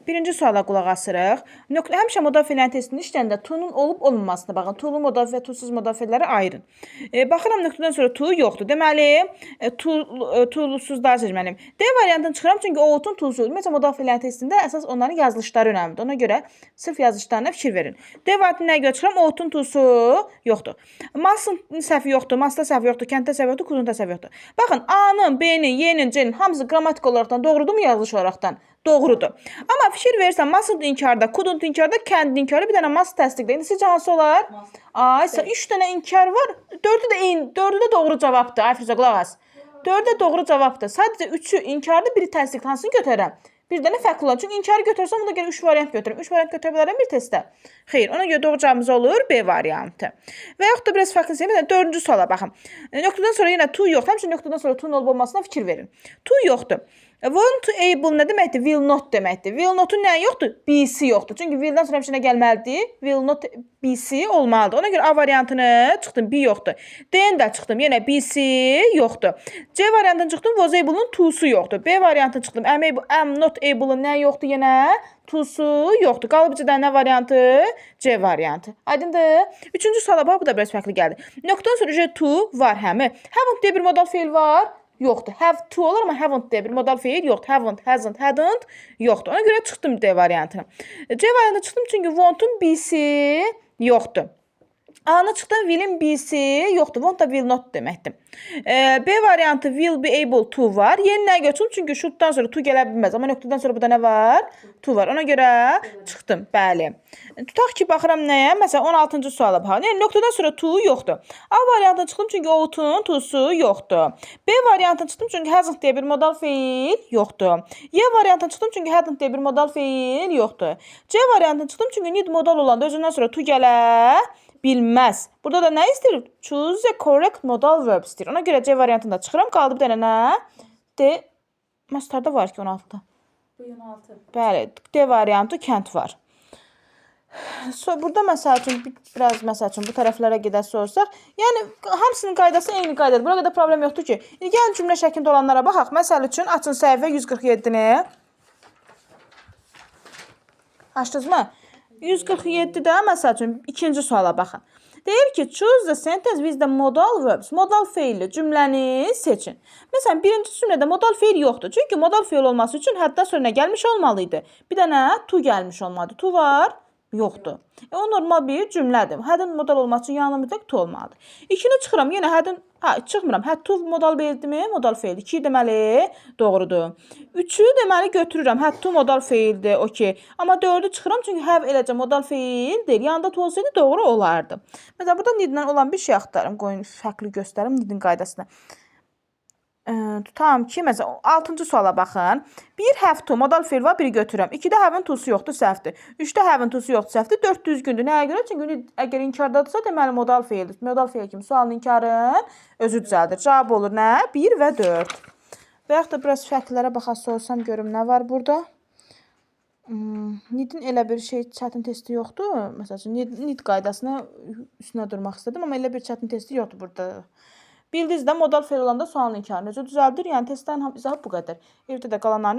Birinci suala qulaq asırıq. Həmişə modal fe'lərin testini işləyəndə to'nun olub olmamasına baxın. To'lu modal və to'suz modal fe'ləri ayırın. Baxıram nöqtədən sonra to yoxdur. Deməli, to'lusuzları seçməliyim. D variantını çıxıram çünki o-tun to'lusu. Ümumiyyətlə modal fe'lərin testində əsas onların yazılışları önəmlidir. Ona görə sırf yazılışlarına fikir verin. D variantını nəyə görə çıxıram? O-tun to'lusu yoxdur. Masın səhvi yoxdur, masda səhvi yoxdur, kənddə səhvi yoxdur, kudunda səhvi yoxdur. Baxın, A-nın, B-nin, Y-nin, C-nin hamısı qrammatik olaraqdan doğrudurmu yazılış olaraqdan? Doğrudur. Amma fikir verirsən, masın inkarda, kudun inkarda, kəndin inkarda bir dənə mas təsdiqdə. İndi sizcə hansı olar? Ay, 3 dənə inkar var. 4'ü də doğru cavabdır. Ay Firuzə, qulaq as. 4'ü də doğru cavabdır. Sadəcə 3'ü inkarda, biri təsdiq. Hansını götürərəm? Bir dənə fərqli olan. Çünki inkarı götürsəm, buna görə 3 variant götürürəm. 3 variant götürə bilərəm bir testdə. Xeyr, ona görə doğru cavabımız olur B variantı. Və yaxud da biraz fərqli sevməyəm. 4-cü suala baxın. Nöqtədən sonra yenə to yoxdur. Həmçinin nöqtədən sonra to olub olmasına fikir verin. To yoxdur. Won't able nə deməkdir? Will not deməkdir. Will not'un nə yoxdur? BC yoxdur. Çünki will'dan sonra həmişə nə gəlməlidir? Will not BC olmalıdır. Ona görə A variantını çıxdım, B yoxdur. D-ni də çıxdım, yenə BC yoxdur. C variantını çıxdım, was able-un to'su yoxdur. B variantını çıxdım, am not able-un nə yoxdur yenə? To'su yoxdur. Qalıb C-dən nə variantı? C variantı. Aydındır? Üçüncü suala bax, bu da biraz fərqli gəldi. Nöqtədən sonra to var həmi. Haven't deyə bir modal fe'l var. Yoxdur. Have to olur, amma haven't deyə bir modal fe'l yoxdur. Haven't, hasn't, hadn't yoxdur. Ona görə çıxdım D variantına. C variantına çıxdım çünki won't-un BC yoxdur. A-na çıxdım, will'in BC yoxdur. Want da will not deməkdir. B variantı will be able to var. Yeni nəyə götürüm? Çünki should'dan sonra to gələ bilməz. Amma nöqtədən sonra burada nə var? To var. Ona görə çıxdım. Bəli. Tutaq ki, baxıram nəyə? Məsələn, 16-cı suala baxaq. Yəni, nöqtədən sonra to yoxdur. A variantına çıxdım çünki o-tun to'su yoxdur. B variantına çıxdım çünki hasn't deyə bir modal fe'l yoxdur. Y variantına çıxdım çünki hadn't deyə bir modal fe'l yoxdur. C variantına çıxdım çünki need modal olanda özündən sonra to gələ bilməz. Burada da nə istəyir? Choose a correct modal verb istəyir. Ona görə C variantında çıxıram. Qaldı bir dənə nə? D. Mastarda var ki 16-da. Bu 16. Bəli. D variantı kənd var. Burada məsəl üçün, biraz məsəl üçün bu tərəflərə gedəsi olsaq, yəni hamısının qaydası eyni qaydadır. Bura qədər problem yoxdur ki. Gəlin cümlə şəklində olanlara baxaq. Məsəl üçün, açın səhifə 147-ni. Açdınızmı? 147-də məsəl üçün ikinci suala baxın. Deyir ki, choose the sentence with the modal verbs. Modal fe'lli cümləni seçin. Məsələn, birinci cümlədə modal fe'l yoxdur. Çünki modal fe'l olması üçün həddən sonra gəlmiş olmalıydı. Bir dənə to gəlmiş olmalıdır. To var, yoxdur. O normal bir cümlədir. Hədin modal olması üçün yanına mütləq to olmalıdır. 2-ni çıxıram, yenə hədin, çıxmıram. Həd to modal fe'ldirmi? Modal fe'ldir. 2 deməli doğrudur. 3-ü deməli götürürəm. Həd to modal fe'ldir, okey. Amma 4-ü çıxıram çünki have eləcə modal fe'ldir. Yanında to olsaydı doğru olardı. Məsələn, burada need-lə olan bir şey axtarım. Qoyun fərqli göstərim need-in qaydasını. Tutam ki, məsələn, 6-cı suala baxın. 1 have to modal fe'l var, biri götürürəm. 2-də have-in to'su yoxdur, səhvdir. 3-də have-in to'su yoxdur, səhvdir. 4 düzgündür. Nəyə görə? Çünki əgər inkardadırsa, deməli modal fe'ldir. Modal fe'l kimi sualın inkarın özü düzəldir. Cavab olur nə? 1 və 4. Və yaxud da biraz fərqlərə baxası olsam görüm nə var burada. Need-in elə bir şey çətin testi yoxdur. Məsəl üçün, need qaydasına üstünə durmaq istədim, amma elə bir çətin testi yoxdur burada. Bildiniz də modal fe'l olanda sualın inkarını özü düzəldir. Yəni testlərin izahı bu qədər. Evdə də qalanlarını